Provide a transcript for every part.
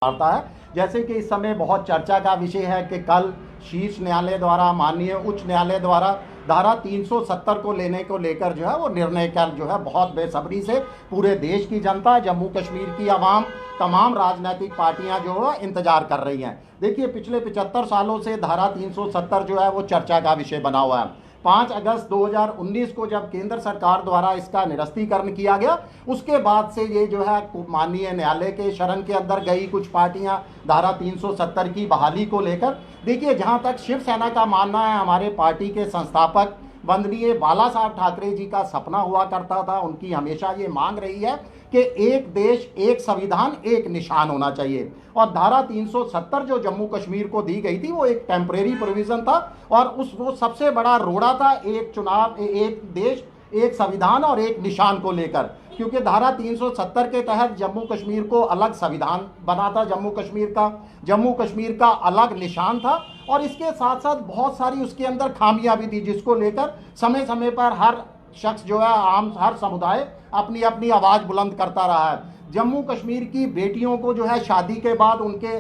आता है। जैसे कि इस समय बहुत चर्चा का विषय है कि कल शीर्ष न्यायालय द्वारा, माननीय उच्च न्यायालय द्वारा धारा 370 को लेने को लेकर जो है वो निर्णय कर जो है बहुत बेसब्री से पूरे देश की जनता, जम्मू कश्मीर की आवाम, तमाम राजनीतिक पार्टियां जो है इंतजार कर रही हैं। देखिए, पिछले 75 सालों से धारा 370 जो है वो चर्चा का विषय बना हुआ है। 5 अगस्त 2019 को जब केंद्र सरकार द्वारा इसका निरस्तीकरण किया गया, उसके बाद से ये जो है माननीय न्यायालय के शरण के अंदर गई कुछ पार्टियां धारा 370 की बहाली को लेकर। देखिए, जहां तक शिवसेना का मानना है, हमारे पार्टी के संस्थापक वंदनीय बाला साहब ठाकरे जी का सपना हुआ करता था, उनकी हमेशा ये मांग रही है कि एक देश, एक संविधान, एक निशान होना चाहिए। और धारा 370 जो जम्मू कश्मीर को दी गई थी वो एक टेम्परेरी प्रोविजन था और वो सबसे बड़ा रोड़ा था एक चुनाव, एक देश, एक संविधान और एक निशान को लेकर। क्योंकि धारा 370 के तहत जम्मू कश्मीर को अलग संविधान बना था, जम्मू कश्मीर का अलग निशान था और इसके साथ साथ बहुत सारी उसके अंदर खामियां भी थी, जिसको लेकर समय समय पर हर शख्स जो है, हर समुदाय अपनी अपनी आवाज़ बुलंद करता रहा है। जम्मू कश्मीर की बेटियों को जो है शादी के बाद उनके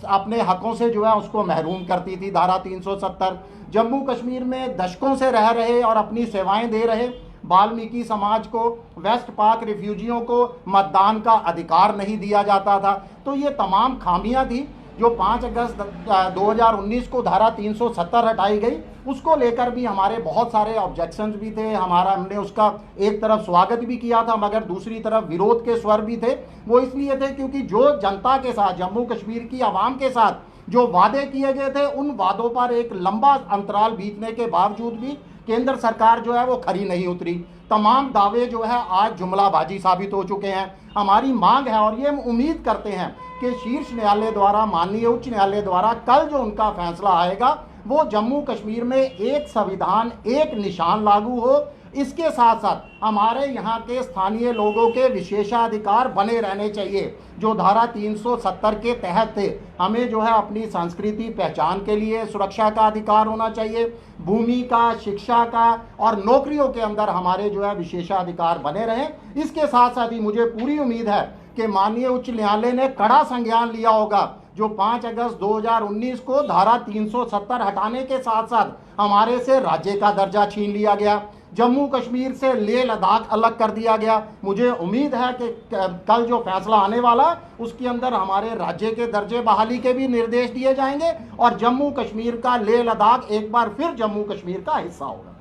अपने हकों से जो है उसको महरूम करती थी धारा 370। जम्मू कश्मीर में दशकों से रह रहे और अपनी सेवाएं दे रहे वाल्मीकि समाज को, वेस्ट पाक रिफ्यूजियों को मतदान का अधिकार नहीं दिया जाता था। तो ये तमाम खामियां थी जो 5 अगस्त 2019 को धारा 370 हटाई गई, उसको लेकर भी हमारे बहुत सारे ऑब्जेक्शंस भी थे। हमने उसका एक तरफ स्वागत भी किया था, मगर दूसरी तरफ विरोध के स्वर भी थे। वो इसलिए थे क्योंकि जो जनता के साथ, जम्मू कश्मीर की आवाम के साथ जो वादे किए गए थे, उन वादों पर एक लंबा अंतराल बीतने के बावजूद भी केंद्र सरकार जो है वो खरी नहीं उतरी। तमाम दावे जो है आज जुमलाबाजी साबित हो चुके हैं। हमारी मांग है और ये हम उम्मीद करते हैं कि शीर्ष न्यायालय द्वारा, माननीय उच्च न्यायालय द्वारा कल जो उनका फैसला आएगा वो जम्मू कश्मीर में एक संविधान, एक निशान लागू हो। इसके साथ साथ हमारे यहाँ के स्थानीय लोगों के विशेषाधिकार बने रहने चाहिए जो धारा 370 के तहत थे। हमें जो है अपनी संस्कृति पहचान के लिए सुरक्षा का अधिकार होना चाहिए, भूमि का, शिक्षा का और नौकरियों के अंदर हमारे जो है विशेषाधिकार बने रहें। इसके साथ साथ ही मुझे पूरी उम्मीद है कि माननीय उच्च न्यायालय ने कड़ा संज्ञान लिया होगा जो 5 अगस्त 2019 को धारा 370 हटाने के साथ साथ हमारे से राज्य का दर्जा छीन लिया गया, जम्मू कश्मीर से लेह लद्दाख अलग कर दिया गया। मुझे उम्मीद है कि कल जो फैसला आने वाला उसके अंदर हमारे राज्य के दर्जे बहाली के भी निर्देश दिए जाएंगे और जम्मू कश्मीर का लेह लद्दाख एक बार फिर जम्मू कश्मीर का हिस्सा होगा।